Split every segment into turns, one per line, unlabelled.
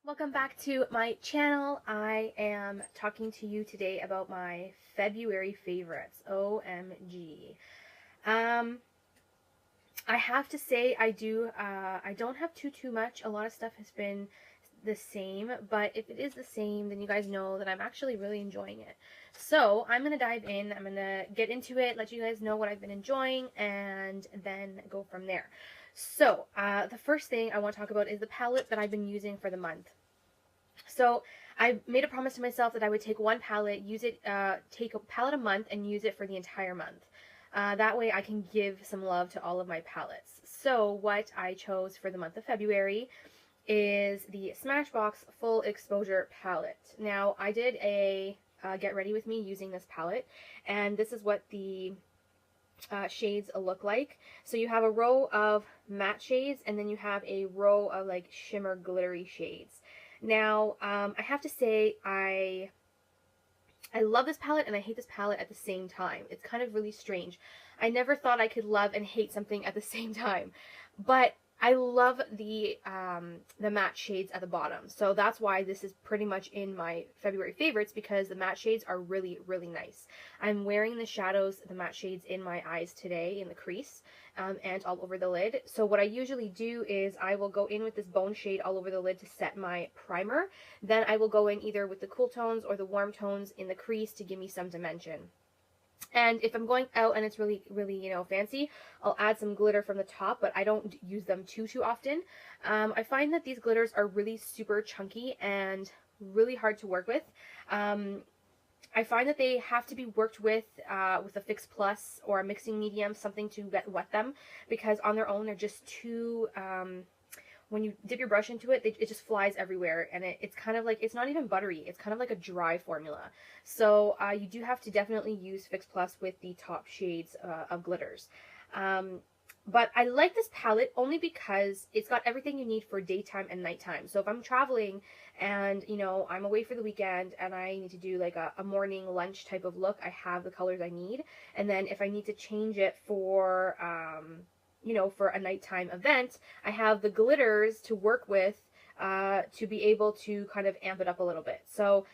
Welcome back to my channel. I am talking to you today about my February favorites. OMG. I have to say I don't have too much. A lot of stuff has been the same, but if it is the same, then you guys know that I'm actually really enjoying it. So I'm going to dive in. I'm going to get into it, let you guys know what I've been enjoying, and then go from there. So the first thing I want to talk about is the palette that I've been using for the month. So I made a promise to myself that I would take one palette, take a palette a month and use it for the entire month. That way I can give some love to all of my palettes. So what I chose for the month of February is the Smashbox Full Exposure Palette. Now I did a get ready with me using this palette, and this is what the shades look like. So you have a row of matte shades, and then you have a row of like shimmer glittery shades. Now, I have to say, I love this palette and I hate this palette at the same time. It's kind of really strange. I never thought I could love and hate something at the same time. But I love the matte shades at the bottom. So that's why this is pretty much in my February favorites, because the matte shades are really, really nice. I'm wearing the shadows, the matte shades in my eyes today, in the crease, and all over the lid. So what I usually do is I will go in with this bone shade all over the lid to set my primer. Then I will go in either with the cool tones or the warm tones in the crease to give me some dimension. And if I'm going out and it's really, really, fancy, I'll add some glitter from the top, but I don't use them too often. I find that these glitters are really super chunky and really hard to work with. I find that they have to be worked with a Fix Plus or a mixing medium, something to wet them, because on their own they're just too... when you dip your brush into it, it just flies everywhere, and it's kind of like, it's not even buttery, it's kind of like a dry formula. So you do have to definitely use Fix Plus with the top shades of glitters. But I like this palette only because it's got everything you need for daytime and nighttime. So if I'm traveling and, I'm away for the weekend and I need to do like a morning lunch type of look, I have the colors I need. And then if I need to change it for... for a nighttime event, I have the glitters to work with to be able to kind of amp it up a little bit. So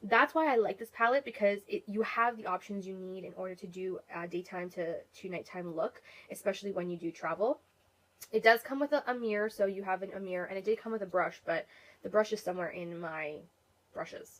that's why I like this palette, because you have the options you need in order to do daytime to nighttime look, especially when you do travel. It does come with a mirror, so you have a mirror, and it did come with a brush, but the brush is somewhere in my brushes.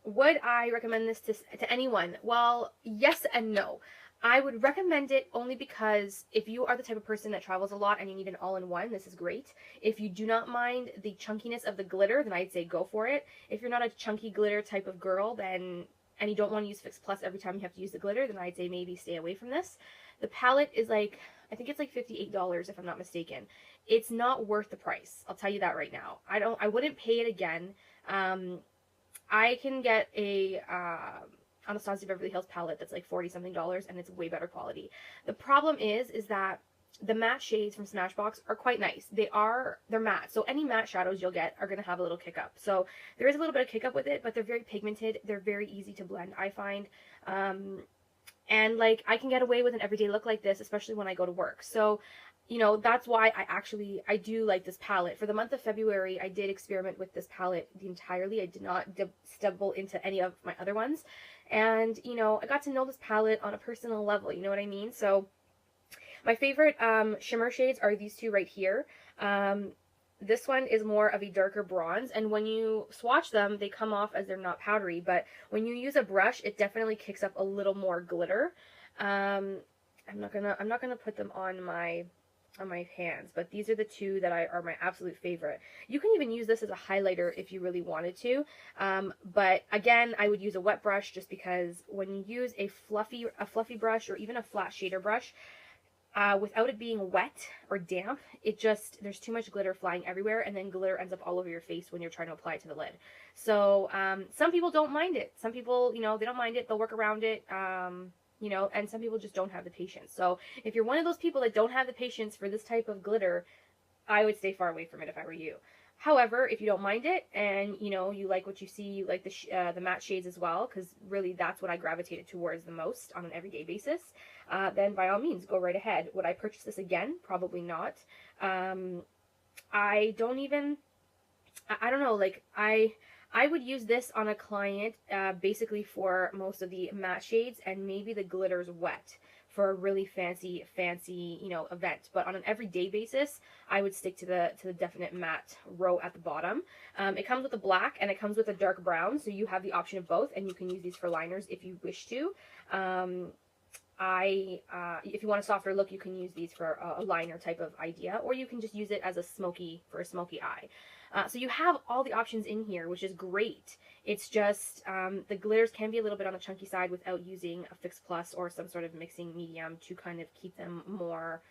Would I recommend this to anyone? Well, yes and no. I would recommend it only because if you are the type of person that travels a lot and you need an all-in-one, this is great. If you do not mind the chunkiness of the glitter, then I'd say go for it. If you're not a chunky glitter type of girl, and you don't want to use Fix Plus every time you have to use the glitter, then I'd say maybe stay away from this. The palette is like, I think it's like $58 if I'm not mistaken. It's not worth the price. I'll tell you that right now. I wouldn't pay it again. I can get a... Anastasia Beverly Hills palette that's like $40-something, and it's way better quality. The problem is that the matte shades from Smashbox are quite nice. They're matte, so any matte shadows you'll get are going to have a little kick up. So there is a little bit of kick up with it, but they're very pigmented. They're very easy to blend, I find. And like, I can get away with an everyday look like this, especially when I go to work. So that's why I do like this palette. For the month of February, I did experiment with this palette entirely. I did not stumble into any of my other ones. And, I got to know this palette on a personal level, you know what I mean? So my favorite shimmer shades are these two right here. This one is more of a darker bronze, and when you swatch them, they come off as they're not powdery, but when you use a brush, it definitely kicks up a little more glitter. I'm not gonna put them on my hands, but these are the two that are my absolute favorite. You can even use this as a highlighter if you really wanted to, but again, I would use a wet brush, just because when you use a fluffy brush or even a flat shader brush, without it being wet or damp, there's too much glitter flying everywhere, and then glitter ends up all over your face when you're trying to apply it to the lid. So some people don't mind it. Some people, they don't mind it. They'll work around it. And some people just don't have the patience. So if you're one of those people that don't have the patience for this type of glitter, I would stay far away from it if I were you. However, if you don't mind it, and you like what you see, you like the matte shades as well, because really that's what I gravitated towards the most on an everyday basis, then by all means, go right ahead. Would I purchase this again? Probably not. I don't even I don't know, like I would use this on a client basically for most of the matte shades, and maybe the glitters wet for a really fancy, you know, event. But on an everyday basis, I would stick to the definite matte row at the bottom. It comes with a black and it comes with a dark brown, so you have the option of both, and you can use these for liners if you wish to. If you want a softer look, you can use these for a liner type of idea, or you can just use it as a smoky, for a smoky eye. So you have all the options in here, which is great. It's just the glitters can be a little bit on the chunky side without using a Fix Plus or some sort of mixing medium to kind of keep them more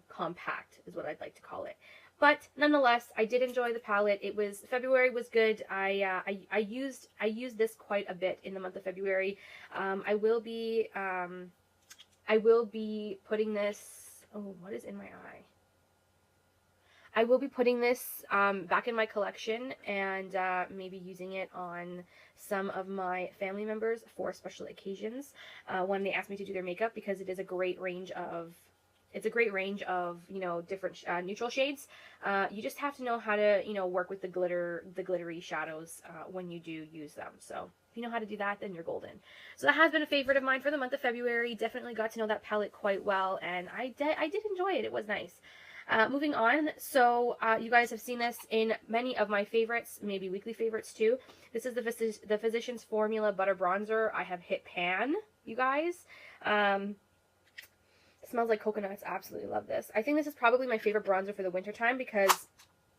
compact, is what I'd like to call it. But nonetheless, I did enjoy the palette. February was good. I used this quite a bit in the month of February. I will be putting this. Oh, what is in my eye? I will be putting this back in my collection, and maybe using it on some of my family members for special occasions when they ask me to do their makeup, because it is a great range of you know, different neutral shades. You just have to know how to, you know, work with the glittery shadows when you do use them. So if you know how to do that, then you're golden. So that has been a favorite of mine for the month of February. Definitely got to know that palette quite well, and I did enjoy it. It was nice. Moving on, so you guys have seen this in many of my favorites, maybe weekly favorites too. This is the Physicians Formula Butter Bronzer. I have hit pan, you guys. Smells like coconuts. Absolutely love this. I think this is probably my favorite bronzer for the winter time because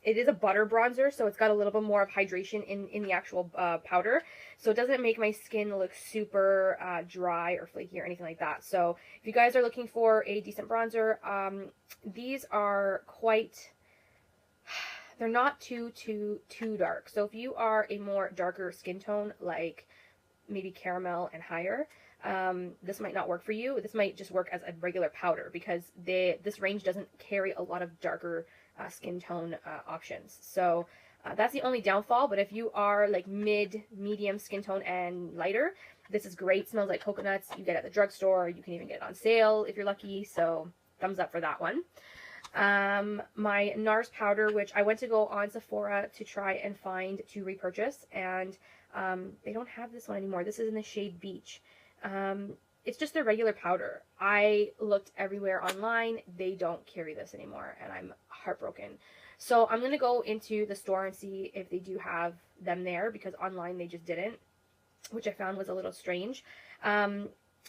it is a butter bronzer, so it's got a little bit more of hydration in the actual powder. So it doesn't make my skin look super dry or flaky or anything like that. So if you guys are looking for a decent bronzer, these are quite... They're not too dark. So if you are a more darker skin tone, like maybe caramel and higher, this might not work for you. This might just work as a regular powder because this range doesn't carry a lot of darker skin tone options. So that's the only downfall. But if you are like medium skin tone and lighter, this is great. Smells like coconuts. You get it at the drugstore. You can even get it on sale if you're lucky. So thumbs up for that one. My NARS powder, which I went to go on Sephora to try and find to repurchase, and they don't have this one anymore. This is in the shade Beach. It's just a regular powder. I looked everywhere online. They don't carry this anymore, and I'm heartbroken. So I'm going to go into the store and see if they do have them there, because online they just didn't, which I found was a little strange.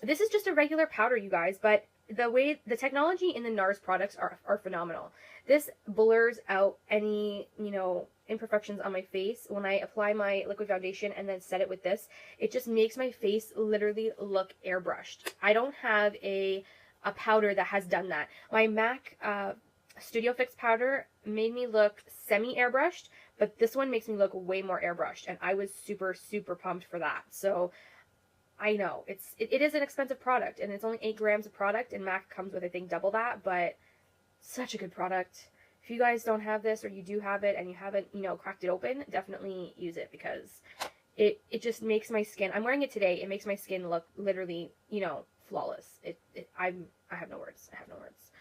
This is just a regular powder, you guys, but the technology in the NARS products are phenomenal. This blurs out any, you know, imperfections on my face. When I apply my liquid foundation and then set it with this, it just makes my face literally look airbrushed. I don't have a powder that has done that. My MAC Studio Fix powder made me look semi-airbrushed, but this one makes me look way more airbrushed, and I was super pumped for that. So I know it is an expensive product, and it's only 8 grams of product, and MAC comes with, I think, double that, but such a good product. If you guys don't have this, or you do have it and you haven't, you know, cracked it open, definitely use it, because it just makes my skin, I'm wearing it today, it makes my skin look literally, you know, flawless. I have no words. I have no words.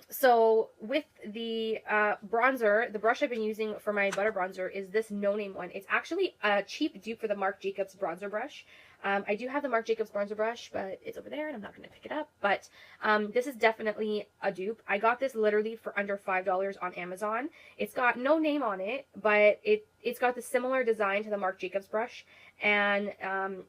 So with the bronzer, the brush I've been using for my butter bronzer is this No Name one. It's actually a cheap dupe for the Marc Jacobs bronzer brush. I do have the Marc Jacobs bronzer brush, but it's over there and I'm not going to pick it up. But this is definitely a dupe. I got this literally for under $5 on Amazon. It's got no name on it, but it's got the similar design to the Marc Jacobs brush, and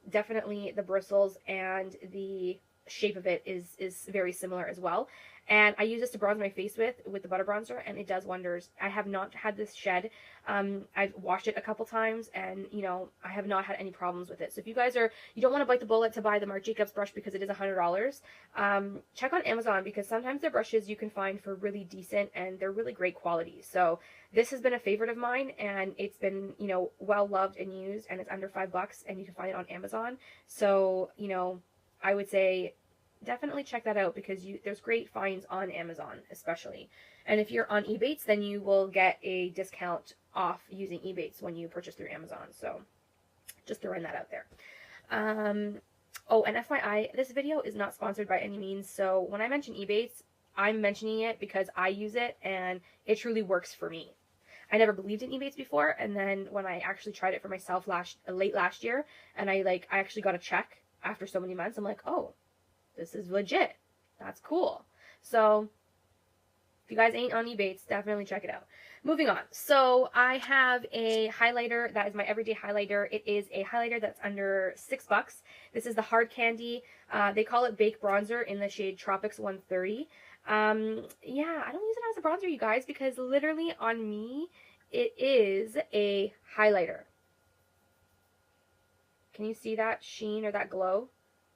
definitely the bristles and the shape of it is very similar as well. And I use this to bronze my face with the butter bronzer, and it does wonders. I have not had this shed. I've washed it a couple times, and, you know, I have not had any problems with it. So if you guys you don't want to bite the bullet to buy the Marc Jacobs brush because it is $100, check on Amazon, because sometimes their brushes you can find for really decent, and they're really great quality. So this has been a favorite of mine, and it's been, you know, well loved and used, and it's under $5, and you can find it on Amazon. So, you know, I would say definitely check that out, because there's great finds on Amazon especially. And if you're on Ebates, then you will get a discount off using Ebates when you purchase through Amazon. So just throwing that out there. Oh, and FYI, this video is not sponsored by any means. So when I mention Ebates, I'm mentioning it because I use it and it truly works for me. I never believed in Ebates before, and then when I actually tried it for myself late last year, and I actually got a check after so many months, I'm like, oh, this is legit. That's cool. So if you guys ain't on Ebates, definitely check it out. Moving on. So I have a highlighter that is my everyday highlighter. It is a highlighter that's under $6. This is the Hard Candy. They call it Baked Bronzer in the shade Tropics 130. Yeah, I don't use it as a bronzer, you guys, because literally on me, it is a highlighter. Can you see that sheen or that glow?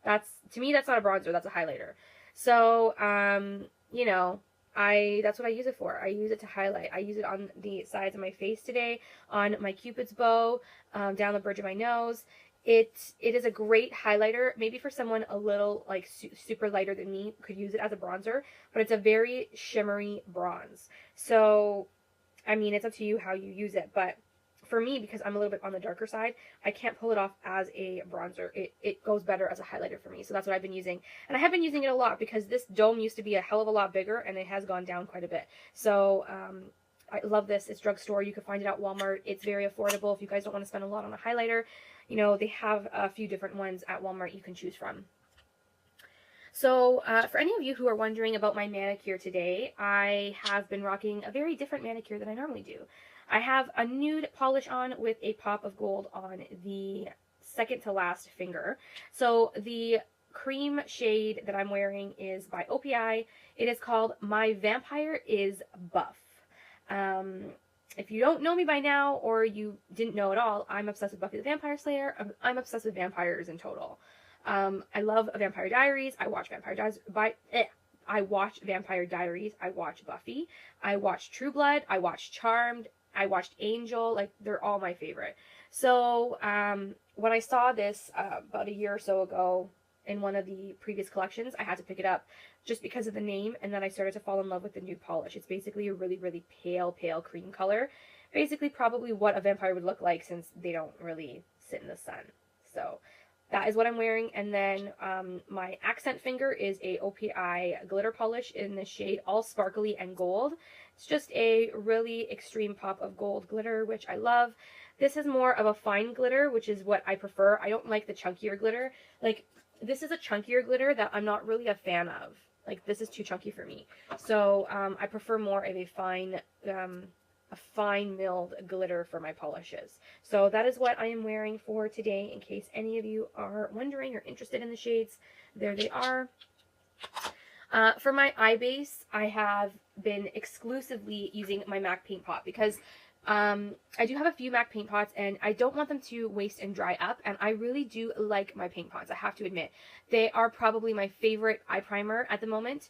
To me, that's not a bronzer, that's a highlighter. So, you know, that's what I use it for. I use it to highlight. I use it on the sides of my face today, on my Cupid's bow, down the bridge of my nose. It is a great highlighter. Maybe for someone a little like super lighter than me could use it as a bronzer, but it's a very shimmery bronze. So, I mean, it's up to you how you use it, but for me, because I'm a little bit on the darker side, I can't pull it off as a bronzer. It goes better as a highlighter for me. So that's what I've been using. And I have been using it a lot because this dome used to be a hell of a lot bigger and it has gone down quite a bit. So I love this. It's drugstore. You can find it at Walmart. It's very affordable if you guys don't want to spend a lot on a highlighter. You know, they have a few different ones at Walmart you can choose from. So for any of you who are wondering about my manicure today, I have been rocking a very different manicure than I normally do. I have a nude polish on with a pop of gold on the second to last finger. So the cream shade that I'm wearing is by OPI. It is called My Vampire is Buff. If you don't know me by now, or you didn't know at all, I'm obsessed with Buffy the Vampire Slayer. I'm obsessed with vampires in total. I love Vampire Diaries. I watch Vampire Diaries. I watch Vampire Diaries. I watch Buffy. I watch True Blood. I watch Charmed. I watched Angel. Like, they're all my favorite. So when I saw this about a year or so ago in one of the previous collections, I had to pick it up just because of the name, and then I started to fall in love with the nude polish. It's basically a really, really pale cream color. Basically probably what a vampire would look like, since they don't really sit in the sun. So that is what I'm wearing. And then my accent finger is a OPI glitter polish in the shade All Sparkly and Gold. It's just a really extreme pop of gold glitter, which I love. This is more of a fine glitter, which is what I prefer. I don't like the chunkier glitter. Like, this is a chunkier glitter that I'm not really a fan of. Like, this is too chunky for me. So I prefer more of a fine milled glitter for my polishes. So that is what I am wearing for today, in case any of you are wondering or interested in the shades. There they are. For my eye base, I have been exclusively using my MAC Paint Pot because I do have a few MAC paint pots and I don't want them to waste and dry up, and I really do like my paint pots, I have to admit. They are probably my favorite eye primer at the moment.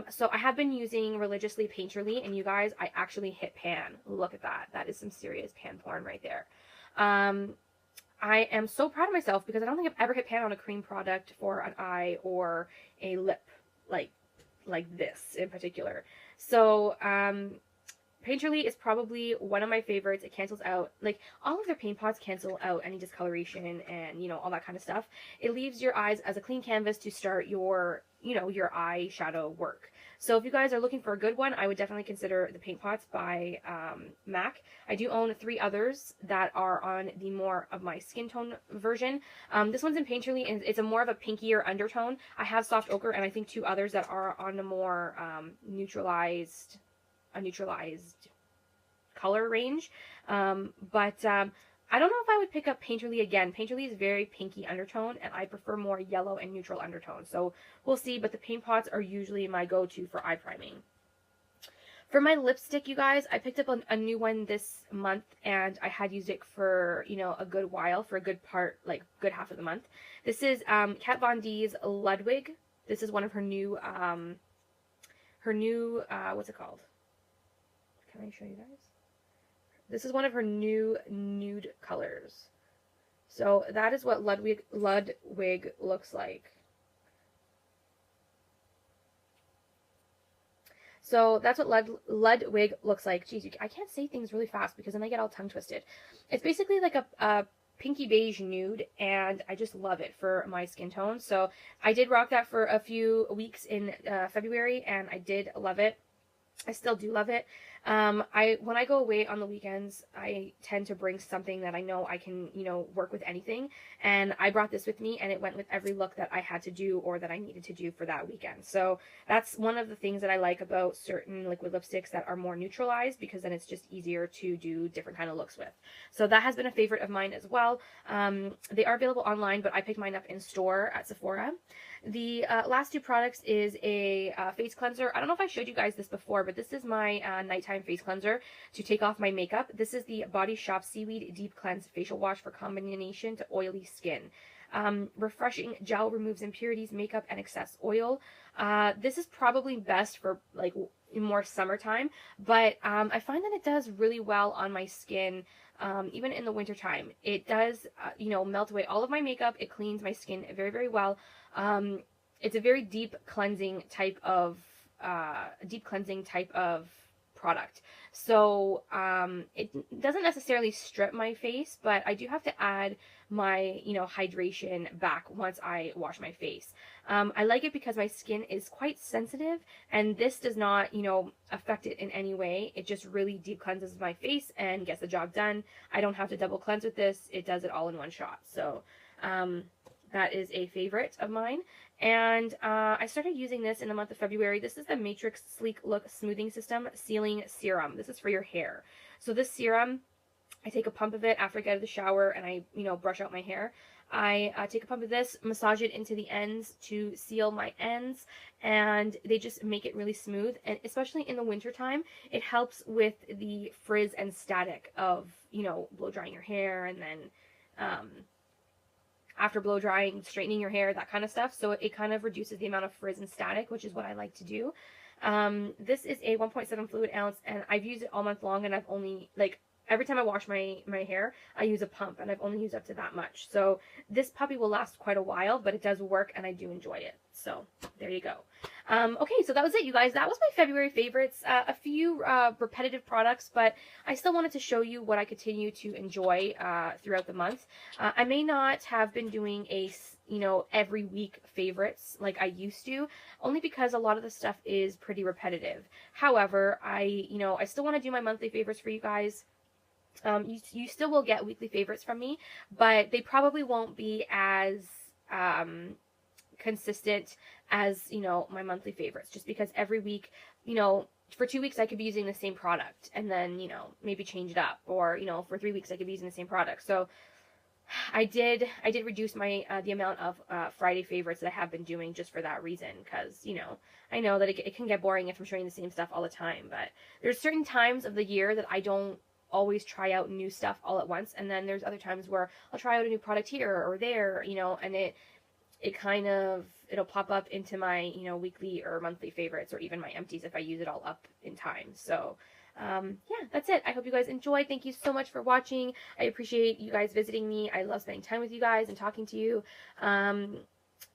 So I have been using religiously Painterly, and you guys, I actually hit pan. Look at that. That is some serious pan porn right there. I am so proud of myself because I don't think I've ever hit pan on a cream product for an eye or a lip like this in particular. So Painterly is probably one of my favorites. It cancels out, like, all of their paint pots cancel out any discoloration and, you know, all that kind of stuff. It leaves your eyes as a clean canvas to start your, you know, your eyeshadow work. So if you guys are looking for a good one, I would definitely consider the paint pots by MAC. I do own 3 others that are on the more of my skin tone version. This one's in Painterly, and it's a more of a pinkier undertone. I have soft ochre, and I think 2 others that are on a more neutralized color range. I don't know if I would pick up Painterly again. Painterly is very pinky undertone, and I prefer more yellow and neutral undertone. So we'll see, but the paint pots are usually my go-to for eye priming. For my lipstick, you guys, I picked up a new one this month, and I had used it for, you know, a good while, for a good part, like, good half of the month. This is Kat Von D's Ludwig. This is one of her new, what's it called? Can I show you guys? This is one of her new nude colors. So that is what Ludwig looks like. So that's what Ludwig looks like. Jeez, I can't say things really fast because then I get all tongue twisted. It's basically like a pinky beige nude, and I just love it for my skin tone. So I did rock that for a few weeks in February, and I did love it. I still do love it. When I go away on the weekends, I tend to bring something that I know I can, work with anything. And I brought this with me, and it went with every look that I had to do or that I needed to do for that weekend. So that's one of the things that I like about certain liquid lipsticks that are more neutralized, because then it's just easier to do different kind of looks with. So that has been a favorite of mine as well. They are available online, but I picked mine up in store at Sephora. The last two products is a face cleanser. I don't know if I showed you guys this before, but this is my nighttime face cleanser to take off my makeup. This is the Body Shop Seaweed Deep Cleanse Facial Wash for combination to oily skin. Refreshing gel removes impurities, makeup, and excess oil. This is probably best for like more summertime, but I find that it does really well on my skin. Even in the wintertime, it does, melt away all of my makeup. It cleans my skin very, very well. It's a very deep cleansing type of product. So, it doesn't necessarily strip my face, but I do have to add my, hydration back once I wash my face. I like it because my skin is quite sensitive, and this does not, affect it in any way. It just really deep cleanses my face and gets the job done. I don't have to double cleanse with this. It does it all in one shot. So, that is a favorite of mine. And I started using this in the month of February. This is the Matrix Sleek Look Smoothing System Sealing Serum. This is for your hair. So this serum, I take a pump of it after I get out of the shower and I, brush out my hair. I take a pump of this, massage it into the ends to seal my ends, and they just make it really smooth. And especially in the wintertime, it helps with the frizz and static of, blow drying your hair, and then after blow drying, straightening your hair, that kind of stuff. So it kind of reduces the amount of frizz and static, which is what I like to do. This is a 1.7 fluid ounce, and I've used it all month long, and I've only, every time I wash my hair, I use a pump, and I've only used up to that much. So this puppy will last quite a while, but it does work, and I do enjoy it. So there you go. Okay, so that was it, you guys. That was my February favorites. A few repetitive products, but I still wanted to show you what I continue to enjoy throughout the month. I may not have been doing a every week favorites like I used to, only because a lot of the stuff is pretty repetitive. However, I still want to do my monthly favorites for you guys. You still will get weekly favorites from me, but they probably won't be as consistent as, my monthly favorites, just because every week, for 2 weeks I could be using the same product, and then, maybe change it up, or, for 3 weeks I could be using the same product. So I did reduce my the amount of Friday favorites that I have been doing, just for that reason, because, I know that it can get boring if I'm showing the same stuff all the time, but there's certain times of the year that I don't always try out new stuff all at once, and then there's other times where I'll try out a new product here or there, and it kind of, it'll pop up into my, weekly or monthly favorites, or even my empties if I use it all up in time. So, yeah, that's it. I hope you guys enjoyed. Thank you so much for watching. I appreciate you guys visiting me. I love spending time with you guys and talking to you.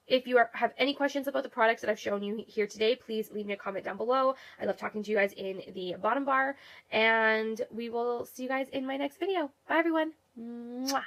If you have any questions about the products that I've shown you here today, please leave me a comment down below. I love talking to you guys in the bottom bar, and we will see you guys in my next video. Bye, everyone. Mwah.